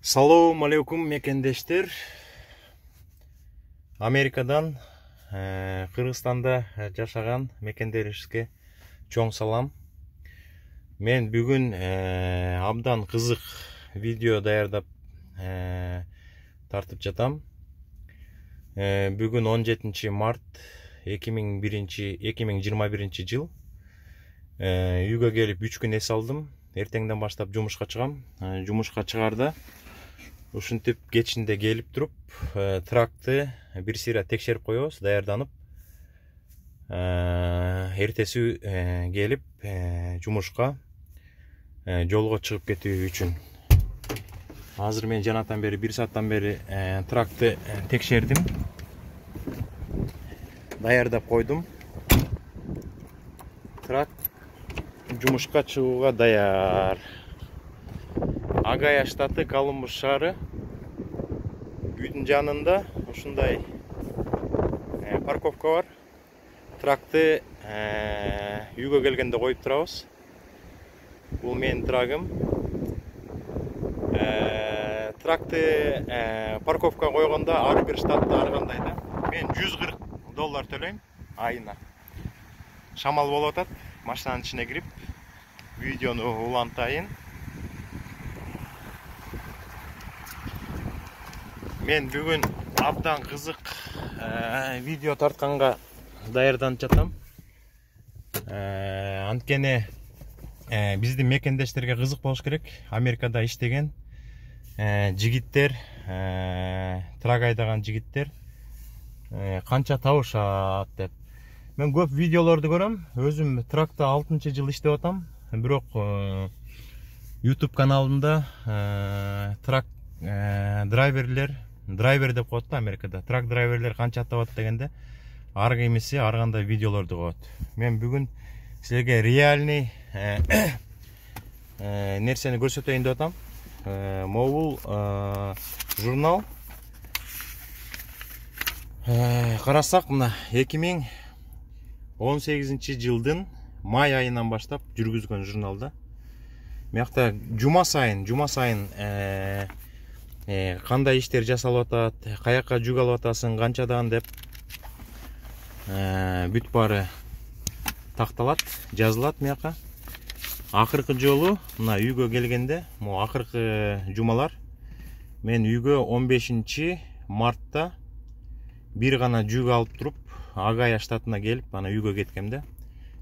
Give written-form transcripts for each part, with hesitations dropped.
Салам алейкум мекендештер. Америкадан Кыргызстанда жашаган мекендерибизге чоң салам. Мен бүгүн абдан кызык видео даярдап тартып жатам. Бүгүн 17 март 2021 жыл. Үйгө келип 3 күн эс алдым. Эртеңден баштап жумушка чыгам. Жумушка чыгарда ушинтип кечинде келип туруп, тракты бир сыйра текшерип коебуз, даярданып. Эртеси келип жумушка жолго чыгып кетүү үчүн. Азыр мен жанатан бери 1 сааттан бери тракты текшердим. Даярдап койдум. Трак жумушка чыгууга даяр. Агая штаты, Колумбус шаары. Үйдүн жанында ушундай парковка бар. Тракты үйгө келгенде коюп турабыз. Бул менин трагым. Тракты парковка койгондо ар бир штатта ар кандай да. Мен $140 төлөйм айына. Шамал болуп атат. Машинанын ичине кирип видеону улантайын. Мен бүгүн абдан кызык видео тартканга даярданып жатам. Анткени биздин мекендештерге кызык болуш керек. Америкада иштеген жигиттер, трак айдаган жигиттер канча табышат деп. Мен көп видеолорду көрөм. Өзүм тракта 6-жыл иштеп атам. Бирок YouTube каналымда трак драйвер деп коет да Америкада. Трак драйверлер канча табат дегенде ар кимиси ар кандай видеолорду коет. Мен бүгүн силерге реальный нерсени көрсөтөйүн деп атам. Могул журнал. Карасак, мына 2018 жылдын май айынан баштап жүргүзгөн журналда. Мыякта жума сайын кандай иштер жасалып атат, каяка жүк алып атасың, канчадан деп бүт баары такталат, жазылат мыяка. Акыркы жолу мына үйгө келгенде, могу акыркы жумалар мен үйгө 15 мартта бир гана жүк алып туруп, Агая штатына келип, ана үйгө кеткемде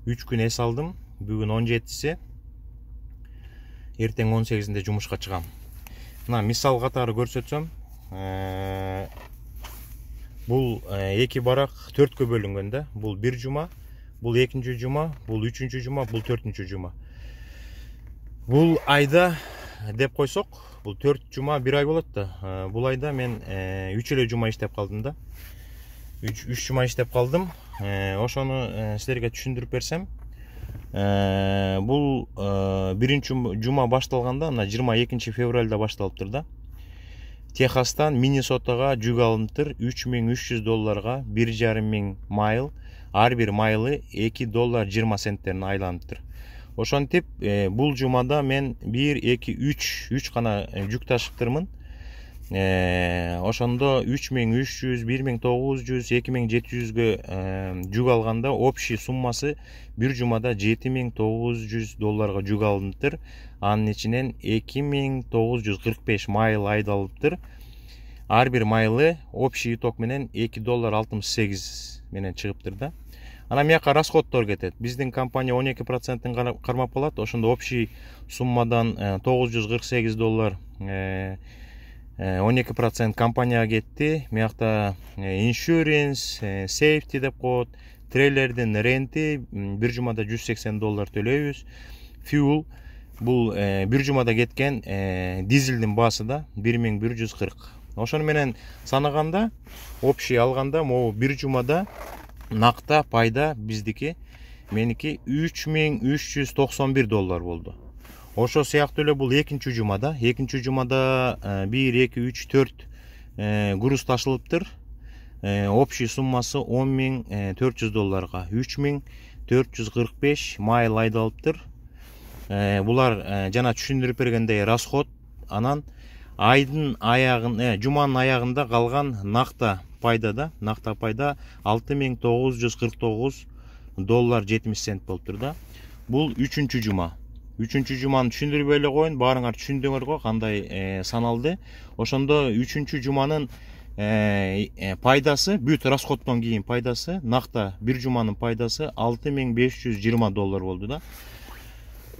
3 күн эс алдым. Бүгүн 17-си. Эртең 18-inde жумушка чыгам. Мына мисал катары көрсөтсөм, бул эки барак 4кө бөлүнгөн да. Бул бир жума, бул экинчи жума, бул үчүнчү жума, бул төртүнчү жума. Бул айда деп койсок, бул 4 жума 1 ай болот да. Бул айда мен 3 эле жума иштеп калдым да. 3 жума иштеп калдым. Ошону силерге түшүндүрүп берсем, бул биринчи жума башталганда, мына 22 февралда башталыптыр да. Техастан Миннесотага жүк алыныптыр. $3300 1,5 майл. Ар бир майлы $2.20 айланыптыр. Ошентип бул жумада мен 1, 2, 3 гана жүк ташыптырмын. Ошондо 3300, 1900, 2700гө жүк алганда общий суммасы бир жумада $7900 жүк алыныптыр. Анын ичинен 2945 майл айдалыптыр. Ар бир майлы общий итог менен $2.68 менен чыгыптыр да. Ана мияка расходтор кетет. Биздин компания 12%-ын кармап алат. Ошондо общий суммадан $948 12% компанияга кетти. Миякта insurance, safety деп коет, трейлердин ренти бир жумада $180 төлөйбүз. Fuel бул бир жумада кеткен дизелдин баасы да 1140. Ошону менен санаганда, общий алганда, могу бир жумада накта пайда биздики, меники $3391 болду. Ошо сыяктуу эле бул экинчи жумада 1, 2, 3, 4 груз ташылыптыр. Общий суммасы $10.400, $3445 майл айдалыптыр. Булар жана түшүндүрүп бергендей расход. Анан айдын аягын жуманын аягында калган накта пайда 6949 доллар 70 цент болуптур да. Бул 3-чү жума. 3-чү жуманы түшүндүрбөй эле коеюн, баарыңар түшүндүңөр го кандай саналды. Ошондо 3-чү жуманын пайдасы, бүт расходтон кийин пайдасы, накта бир жуманын пайдасы 6520 доллар болду да.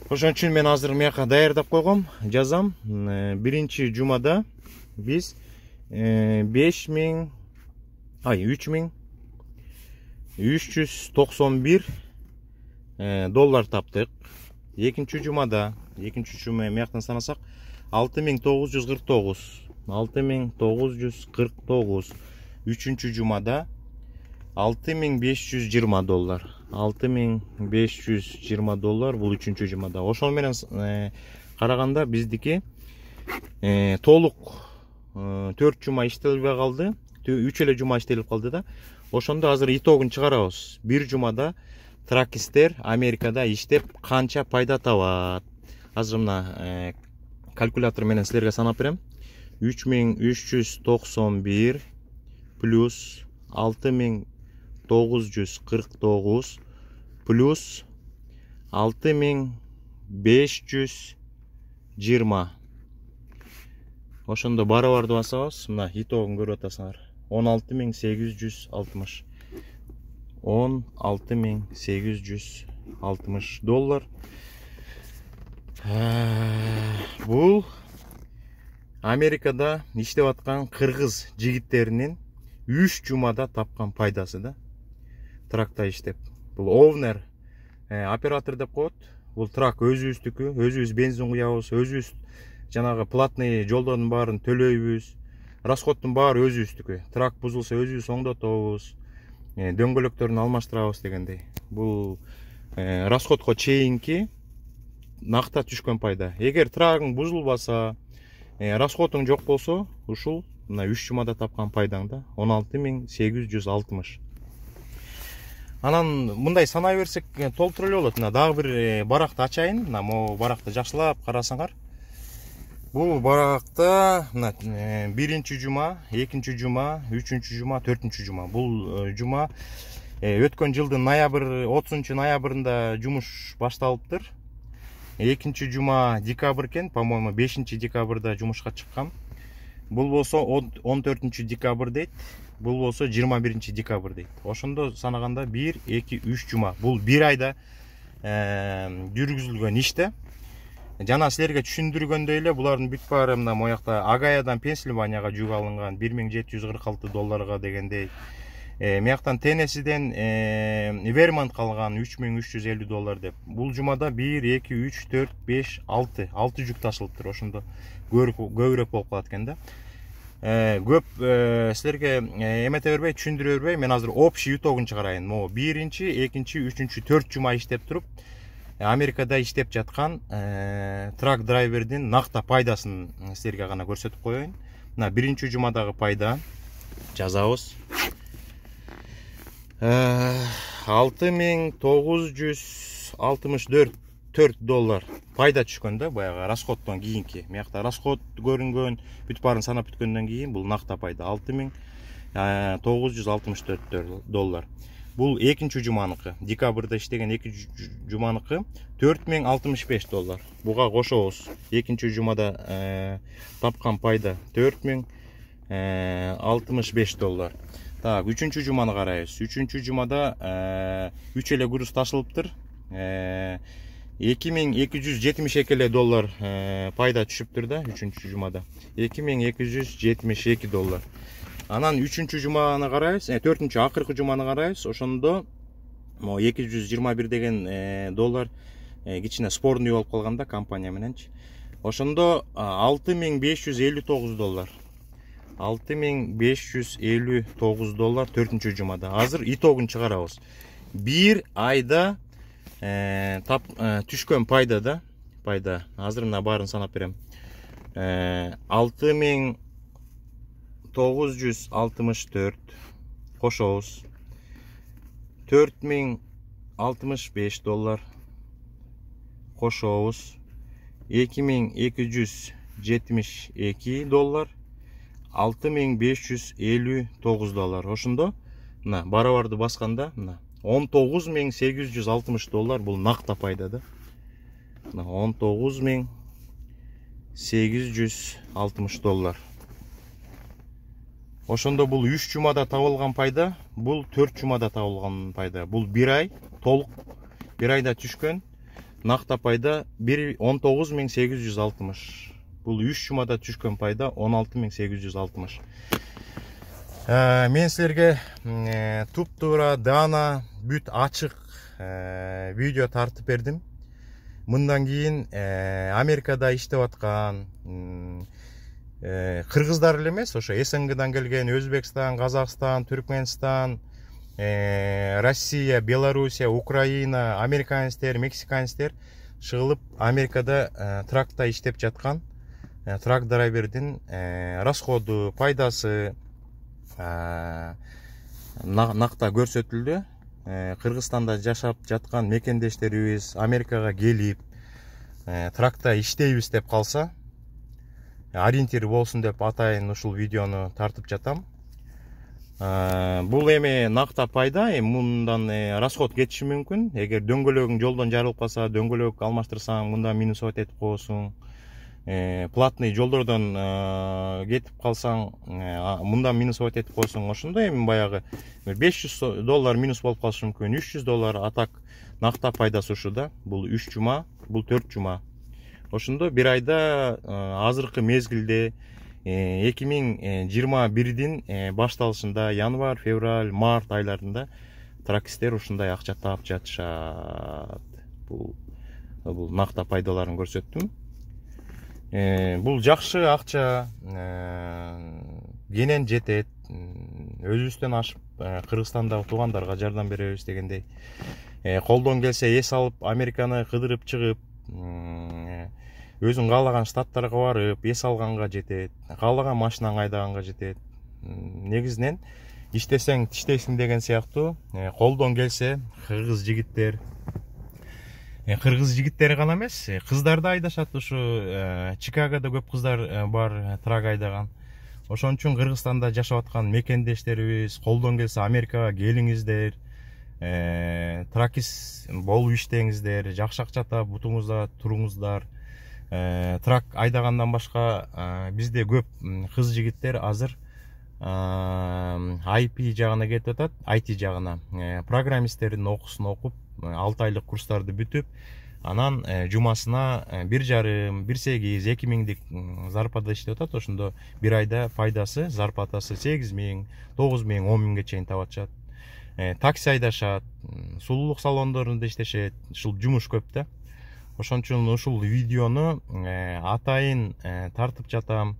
Ошон үчүн мен азыр мияка даярдап койгом, жазам. Биринчи жумада биз 3391 доллар таптык. Экинчи жумада, мияктан санасак 6949. Үчүнчү жумада 6520 доллар. 6520 доллар бул үчүнчү жумада. Ошол менен караганда биздики толук 4 жума иштелбей калды. 3 эле жума иштелип калды да. Ошондо азыр итогун чыгарабыз. Бир жумада тракистер Америкада иштеп канча пайда табат? Азыр мына калькулятор менен силерге санап берем. 3391 плюс 6949 плюс 6520. Ошондо бары-барды басабыз. Мына итогун көрүп атасыңар. 16860. 16860 доллар. Бул Америкада иштеп аткан кыргыз жигиттеринин 3 жумада тапкан пайдасы да. Тракта иштеп. Бул овнер оператор деп коет. Бул трак өзүбүздүкү, өзүбүз бензин куябыз, өзүбүз жанагы платный жолдордун баарын төлөйбүз. Расходтун баары өзүбүздүкү. Трак бузулса өзүбүз оңдотобуз. Дөңгөлөктөрүн алмаштырабыз дегендей. Бул расходко чейинки накта түшкөн пайда. Эгер трагың бузулбаса, расходуң жок болсо, ушул мына 3 жумада тапкан пайдаң да 16860. Анан мындай санай берсек толтура эле болот. Мына дагы бир баракты ачайын. Мына могу баракты жакшылап карасаңар. Бул баракта мына биринчи жума, экинчи жума, үчүнчү жума, төртүнчү жума. Бул жума өткөн жылдын ноябрь 30 ноябрында жумуш башталыптыр. Экинчи жума декабрь экен, по-моему 5 декабрда жумушка чыккан. Бул болсо 14 декабрь дейт. Бул болсо 21 декабрь дейт. Ошондо санаганда 1, 2, 3 жума. Бул бир айда жүргүзүлгөн иште. Жана силерге түшүндүргөндөй эле булардын бүт баары мына моякта Агаядан Пенсильванияга жүк алынган 1746 долларга дегендей. Мияктан Теннессиден Вермонт калган 3350 доллар деп. Бул жумада 1, 2, 3, 4, 5, 6 жүк ташылыптыр. Ошондо көбүрөөк болуп калат экен да. Көп силерге эмете бербей, түшүндүрө бербей, мен азыр общий итогун чыгарайын. Могу биринчи, экинчи, үчүнчү, 4 жума иштеп туруп, Америкада иштеп жаткан трак драйвердин накта пайдасын силерге гана көрсөтүп коеюн. Мына биринчи жумадагы пайда жазабыз. 6964 доллар пайда түшкөн да, баягы расходтон кийинки. Мыякта расход көрүнгөн, бүт баарын санап бүткөндөн кийин бул накта пайда 6964 доллар. Бул экинчи жуманыкы, декабрда иштеген экинчи жуманыкы 4065 доллар. Буга кошобуз. Экинчи жумада тапкан пайда 4065 доллар. Так, үчүнчү жуманы карайбыз. Үчүнчү жумада 3 эле груз ташылыптыр. 2272 доллар пайда түшүптүр да үчүнчү жумада. 2272 доллар. Анан үчүнчү жуманы карайбыз, төртүнчү акыркы жуманы карайбыз. Ошондо 221 деген доллар кичине спорный болуп калганда компания мененчи. Ошондо 6559 доллар. 6559 доллар төртүнчү жумада. Азыр итогун чыгарабыз. Бир айда түшкөн пайда да, пайда. Азыр мына баарын санап берем. 6964 кошобуз. 4065 доллар кошобуз. 2272 $65, $6559. Ошондо мына барабарды басканда мына $19.860 бул накта пайда да. Мына $19.860. Ошондо бул 3 жумада табылган пайда, бул 4 жумада табылган пайда. Бул 1 ай толук 1 айда түшкөн накта пайда 19.860. Бул 3 жумада түшкөн пайда 16.860. Мен силерге туп-туура даана бүт ачык видео тартып бердим. Мындан кийин Америкада иштеп аткан кыргыздар эле эмес, ошо СНГдан келген Өзбекстан, Казакстан, Түркменстан, Россия, Белоруссия, Украина, американецтер, мексиканецтер чыгылып Америкада тракта иштеп жаткан трак драйвердин расходу, пайдасы накта көрсөтүлдү. Кыргызстанда жашап жаткан мекендештерибиз Америкага келип тракта иштейбиз деп калса, ориентир болсун деп атайын ушул видеону тартып жатам. Бул эми накта пайда, мындан расход кетиши мүмкүн. Эгер дөңгөлөгүң жолдон жарылып калса, дөңгөлөк алмаштырсаң, мында минусовать этип коесуң. Платный жолдордон кетип калсаң, мындан минусовать этип коесуң. Ошондо эми баягы $500 минус болуп калышы мүмкүн, $300. Атак накта пайдасы ушу да. Бул 3 жума, бул 4 жума. Ошондо 1 айда азыркы мезгилде 2021-дин башталышында январь, февраль, март айларында тракисттер ушундай акча таап жатышат. Бул накта пайдаларын көрсөттүм. Бул жакшы акча, кенен жетет. Өзүбүздөн ашып Кыргызстандагы туугандарга жардам беребиз дегендей. Колдон келсе эс алып Американы кыдырып чыгып, өзүң каалаган штаттарга барып эс алганга жетет, каалаган машинаң айдаганга жетет. Негизинен иштесең тиштейсиң деген сыяктуу. Колдон келсе кыргыз жигиттери гана эмес, кыздар да айдашат. Ушу Чикагода көп кыздар бар трак айдаган. Ошон үчүн Кыргызстанда жашап аткан мекендештерибиз колдон келсе Америкага келиңиздер, тракист болуп иштеңиздер, жакшы акча таап бутуңузда туруңуздар. Трак айдагандан башка бизде көп кыз жигиттер азыр IP жагына кетип атат, IT жагына. Программисттердин окуусун окуп, 6 айлык курстарды бүтүп, анан жумасына 1,5-1,8, 2.000дик зарплата иштеп атат. Ошондо 1 айда пайдасы, зарплатасы 8.000, 9.000, 10.000ге чейин таап атышат. Такси айдашат, сулуулук салондорунда иштешет. Ушул жумуш көп да. Ошон үчүн ушул видеону атайын тартып жатам.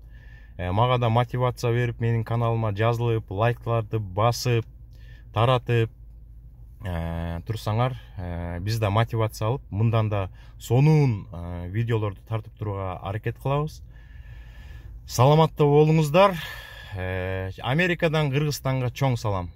Мага да мотивация берип, менин каналыма жазылып, лайктарды басып, таратып турсаңар, биз да мотивация алып, мындан да сонун видеолорду тартып турууга аракет кылабыз. Саламатта болуңуздар. Америкадан Кыргызстанга чоң салам.